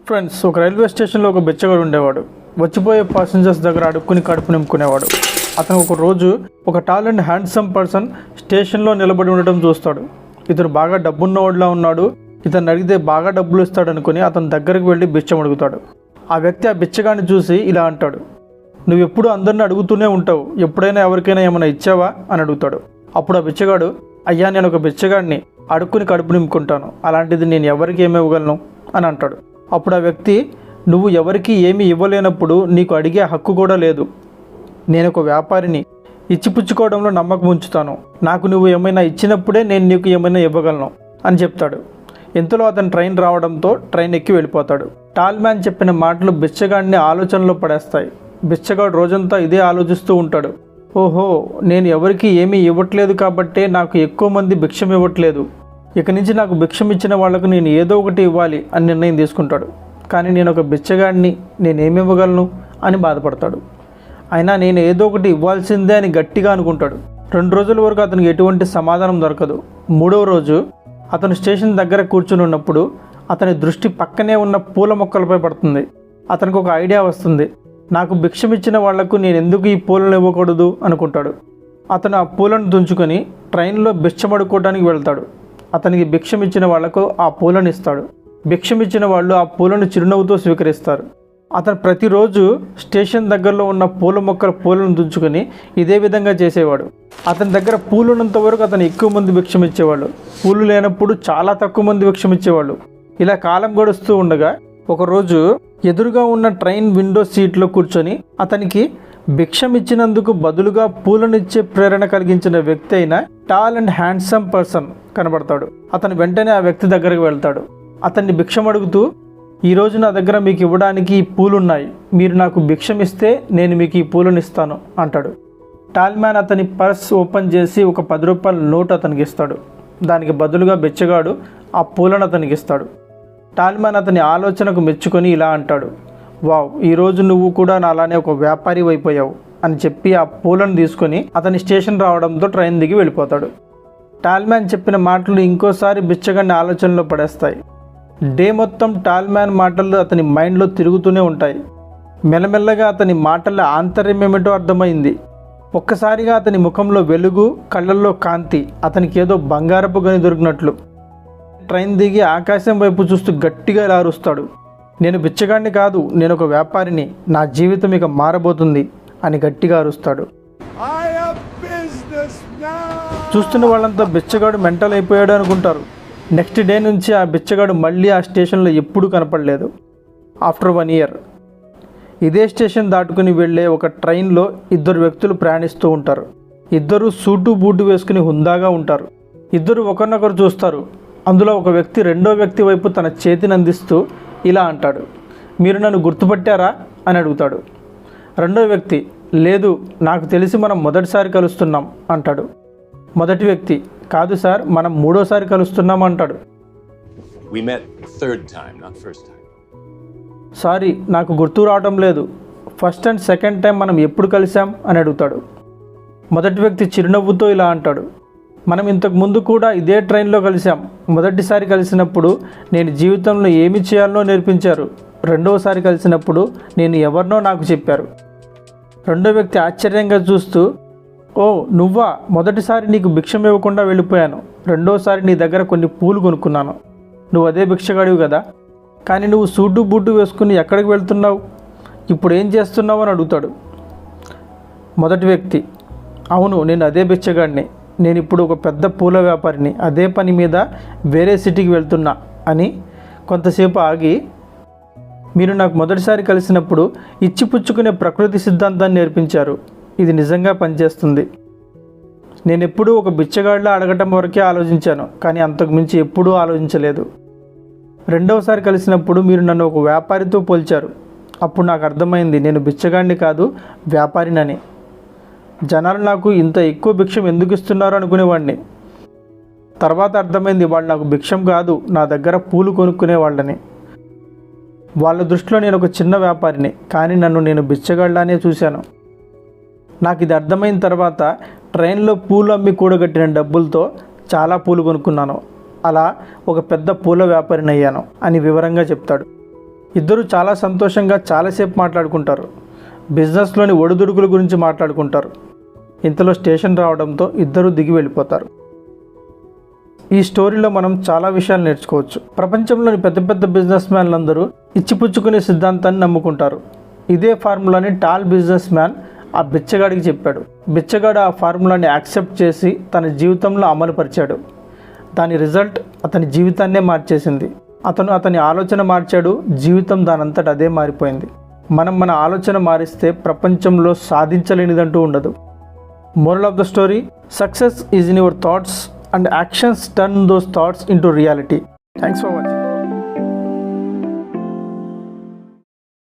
Friends, ఒక railway స్టేషన్లో ఒక బిచ్చగాడు ఉండేవాడు. వచ్చిపోయే పాసెంజర్స్ దగ్గర అడుక్కుని కడుపు నింపుకునేవాడు. అతను ఒక రోజు ఒక టాల్ అండ్ హ్యాండ్సమ్ పర్సన్ స్టేషన్లో నిలబడి ఉండటం చూస్తాడు. ఇతను బాగా డబ్బున్నవాడిలా ఉన్నాడు. ఇతను అడిగితే బాగా డబ్బులు ఇస్తాడు అనుకుని అతని దగ్గరికి వెళ్ళి బిచ్చం అడుగుతాడు. ఆ వ్యక్తి ఆ బిచ్చగాడిని చూసి ఇలా అంటాడు, నువ్వు ఎప్పుడు అందరిని అడుగుతూనే ఉంటావు, ఎప్పుడైనా ఎవరికైనా ఏమైనా ఇచ్చావా అని అడుగుతాడు. అప్పుడు ఆ బిచ్చగాడు, అయ్యా నేను ఒక బిచ్చగాడిని, అడుక్కుని కడుపు నింపుకుంటాను, అలాంటిది నేను ఎవరికి ఏమి ఇవ్వగలను అని అంటాడు. అప్పుడు ఆ వ్యక్తి, నువ్వు ఎవరికి ఏమీ ఇవ్వలేనప్పుడు నీకు అడిగే హక్కు కూడా లేదు. నేను ఒక వ్యాపారిని, ఇచ్చిపుచ్చుకోవడంలో నమ్మకం ఉంచుతాను, నాకు నువ్వు ఏమైనా ఇచ్చినప్పుడే నేను నీకు ఏమైనా ఇవ్వగలను అని చెప్తాడు. ఇంతలో అతను ట్రైన్ రావడంతో ట్రైన్ ఎక్కి వెళ్ళిపోతాడు. టాల్ మ్యాన్ చెప్పిన మాటలు బిచ్చగాడిని ఆలోచనలో పడేస్తాయి. బిచ్చగాడు రోజంతా ఇదే ఆలోచిస్తూ ఉంటాడు. ఓహో, నేను ఎవరికి ఏమీ ఇవ్వట్లేదు కాబట్టే నాకు ఎక్కువ మంది భిక్షం ఇవ్వట్లేదు. ఇక నుంచి నాకు భిక్షం ఇచ్చిన వాళ్లకు నేను ఏదో ఒకటి ఇవ్వాలి అని నిర్ణయం తీసుకుంటాడు. కానీ నేను ఒక బిచ్చగాడిని, నేనేమి ఇవ్వగలను అని బాధపడతాడు. అయినా నేను ఏదో ఒకటి ఇవ్వాల్సిందే అని గట్టిగా అనుకుంటాడు. 2 రోజుల వరకు అతనికి ఎటువంటి సమాధానం దొరకదు. 3వ రోజు అతను స్టేషన్ దగ్గర కూర్చుని ఉన్నప్పుడు అతని దృష్టి పక్కనే ఉన్న పూల మొక్కలపై పడుతుంది. అతనికి ఒక ఐడియా వస్తుంది. నాకు భిక్షం ఇచ్చిన వాళ్లకు నేను ఎందుకు ఈ పూలను ఇవ్వకూడదు అనుకుంటాడు. అతను ఆ పూలను తుంచుకొని ట్రైన్లో భిక్షమడుకోవడానికి వెళ్తాడు. అతనికి భిక్షం ఇచ్చిన వాళ్లకు ఆ పూలను ఇస్తాడు. భిక్షం ఇచ్చిన వాళ్ళు ఆ పూలను చిరునవ్వుతో స్వీకరిస్తారు. అతను ప్రతిరోజు స్టేషన్ దగ్గరలో ఉన్న పూల మొక్కల పూలను తుంచుకొని ఇదే విధంగా చేసేవాడు. అతని దగ్గర పూలు ఉన్నంత వరకు అతను ఎక్కువ మంది భిక్షం ఇచ్చేవాళ్ళు. పూలు లేనప్పుడు చాలా తక్కువ మంది భిక్షం ఇచ్చేవాళ్ళు. ఇలా కాలం గడుస్తూ ఉండగా ఒకరోజు ఎదురుగా ఉన్న ట్రైన్ విండో సీట్లో కూర్చొని అతనికి భిక్షం ఇచ్చినందుకు బదులుగా పూలనిచ్చే ప్రేరణ కలిగించిన వ్యక్తి అయిన టాల్ అండ్ హ్యాండ్సమ్ పర్సన్ కనబడతాడు. అతను వెంటనే ఆ వ్యక్తి దగ్గరికి వెళ్తాడు. అతన్ని భిక్షం అడుగుతూ, ఈరోజు నా దగ్గర మీకు ఇవ్వడానికి ఈ పూలున్నాయి, మీరు నాకు భిక్షం ఇస్తే నేను మీకు ఈ పూలను ఇస్తాను అంటాడు. టాల్ మ్యాన్ అతని పర్స్ ఓపెన్ చేసి ఒక 10 రూపాయల నోటు అతనికి ఇస్తాడు. దానికి బదులుగా బిచ్చగాడు ఆ పూలను అతనికి ఇస్తాడు. టాల్ మ్యాన్ అతని ఆలోచనకు మెచ్చుకొని ఇలా అంటాడు, వావ్, ఈరోజు నువ్వు కూడా నాలానే ఒక వ్యాపారి అయిపోయావు అని చెప్పి ఆ పూలను తీసుకొని అతని స్టేషన్ రావడంతో ట్రైన్ దిగి వెళ్ళిపోతాడు. టాల్ మ్యాన్ చెప్పిన మాటలు ఇంకోసారి బిచ్చగాడిని ఆలోచనలో పడేస్తాయి. డే మొత్తం టాల్ మ్యాన్ మాటలు అతని మైండ్లో తిరుగుతూనే ఉంటాయి. మెల్లమెల్లగా అతని మాటల ఆంతర్యం ఏమిటో అర్థమైంది. ఒక్కసారిగా అతని ముఖంలో వెలుగు, కళ్ళల్లో కాంతి, అతనికి ఏదో బంగారపు గని దొరికినట్లు. ట్రైన్ దిగి ఆకాశం వైపు చూస్తూ గట్టిగా ఇలా అరుస్తాడు, నేను బిచ్చగాడిని కాదు, నేను ఒక వ్యాపారిని, నా జీవితం ఇక మారబోతుంది అని గట్టిగా అరుస్తాడు. చూస్తున్న వాళ్ళంతా బిచ్చగాడు మెంటల్ అయిపోయాడు అనుకుంటారు. నెక్స్ట్ డే నుంచి ఆ బిచ్చగాడు మళ్ళీ ఆ స్టేషన్లో ఎప్పుడూ కనపడలేదు. ఆఫ్టర్ 1 ఇయర్ ఇదే స్టేషన్ దాటుకుని వెళ్ళే ఒక ట్రైన్లో 2 వ్యక్తులు ప్రయాణిస్తూ ఉంటారు. ఇద్దరు సూటు బూటు వేసుకుని హుందాగా ఉంటారు. ఇద్దరు ఒకరినొకరు చూస్తారు. అందులో ఒక వ్యక్తి రెండో వ్యక్తి వైపు తన చేతిని అందిస్తూ ఇలా అంటాడు, మీరు నన్ను గుర్తుపట్టారా అని అడుగుతాడు. రెండో వ్యక్తి, లేదు, నాకు తెలిసి మనం మొదటిసారి కలుస్తున్నాం అంటాడు. మొదటి వ్యక్తి, కాదు సార్, మనం 3వసారి కలుస్తున్నాం అంటాడు. సారీ, నాకు గుర్తు రావడం లేదు, ఫస్ట్ అండ్ సెకండ్ టైం మనం ఎప్పుడు కలిసాం అని అడుగుతాడు. మొదటి వ్యక్తి చిరునవ్వుతో ఇలా అంటాడు, మనం ఇంతకు ముందు కూడా ఇదే ట్రైన్లో కలిసాం. మొదటిసారి కలిసినప్పుడు నేను జీవితంలో ఏమి చేయాలో నేర్పించారు. రెండవసారి కలిసినప్పుడు నేను ఎవరినో నాకు చెప్పారు. రెండో వ్యక్తి ఆశ్చర్యంగా చూస్తూ, ఓ నువ్వా, మొదటిసారి నీకు భిక్షం ఇవ్వకుండా వెళ్ళిపోయాను, రెండోసారి నీ దగ్గర కొన్ని పూలు కొనుక్కున్నాను, నువ్వు అదే భిక్షగాడివి కదా, కానీ నువ్వు సూటు బూటు వేసుకుని ఎక్కడికి వెళ్తున్నావు, ఇప్పుడు ఏం చేస్తున్నావు అని అడుగుతాడు. మొదటి వ్యక్తి, అవును, నేను అదే బిచ్చగాడిని, నేను ఇప్పుడు ఒక పెద్ద పూల వ్యాపారిని, అదే పని మీద వేరే సిటీకి వెళ్తున్నా అని కొంతసేపు ఆగి, మీరు నాకు మొదటిసారి కలిసినప్పుడు ఇచ్చిపుచ్చుకునే ప్రకృతి సిద్ధాంతాన్ని నేర్పించారు, ఇది నిజంగా పనిచేస్తుంది. నేను ఎప్పుడూ ఒక బిచ్చగాడిలా అడగటం వరకే ఆలోచించాను, కానీ అంతకుమించి ఎప్పుడూ ఆలోచించలేదు. రెండవసారి కలిసినప్పుడు మీరు నన్ను ఒక వ్యాపారితో పోల్చారు. అప్పుడు నాకు అర్థమైంది, నేను బిచ్చగాడిని కాదు, వ్యాపారినని. జనాలు నాకు ఇంత ఎక్కువ భిక్షం ఎందుకు ఇస్తున్నారు అనుకునేవాడిని. తర్వాత అర్థమైంది, వాళ్ళు నాకు భిక్షం కాదు, నా దగ్గర పూలు కొనుక్కునే వాళ్ళని. వాళ్ళ దృష్టిలో నేను ఒక చిన్న వ్యాపారిని, కానీ నన్ను నేను బిచ్చగాడిలానే చూశాను. నాకు ఇది అర్థమైన తర్వాత ట్రైన్లో పూలు అమ్మి కూడగట్టిన డబ్బులతో చాలా పూలు కొనుక్కున్నాను. అలా ఒక పెద్ద పూల వ్యాపారిని అయ్యాను అని వివరంగా చెప్తాడు. ఇద్దరు చాలా సంతోషంగా చాలాసేపు మాట్లాడుకుంటారు. బిజినెస్లోని ఒడిదుడుకుల గురించి మాట్లాడుకుంటారు. ఇంతలో స్టేషన్ రావడంతో ఇద్దరు దిగి వెళ్ళిపోతారు. ఈ స్టోరీలో మనం చాలా విషయాలు నేర్చుకోవచ్చు. ప్రపంచంలోని పెద్ద పెద్ద బిజినెస్ మ్యాన్లందరూ ఇచ్చిపుచ్చుకునే సిద్ధాంతాన్ని నమ్ముకుంటారు. ఇదే ఫార్ములాని టాల్ బిజినెస్ మ్యాన్ ఆ బిచ్చగాడికి చెప్పాడు. బిచ్చగాడు ఆ ఫార్ములాని యాక్సెప్ట్ చేసి తన జీవితంలో అమలుపరిచాడు. దాని రిజల్ట్ అతని జీవితాన్నే మార్చేసింది. అతని ఆలోచన మార్చాడు, జీవితం దానంతట అదే మారిపోయింది. మనం మన ఆలోచన మారిస్తే ప్రపంచంలో సాధించలేనిదంటూ ఉండదు. Moral of the story: success is in your thoughts and actions turn those thoughts into reality. Thanks for watching.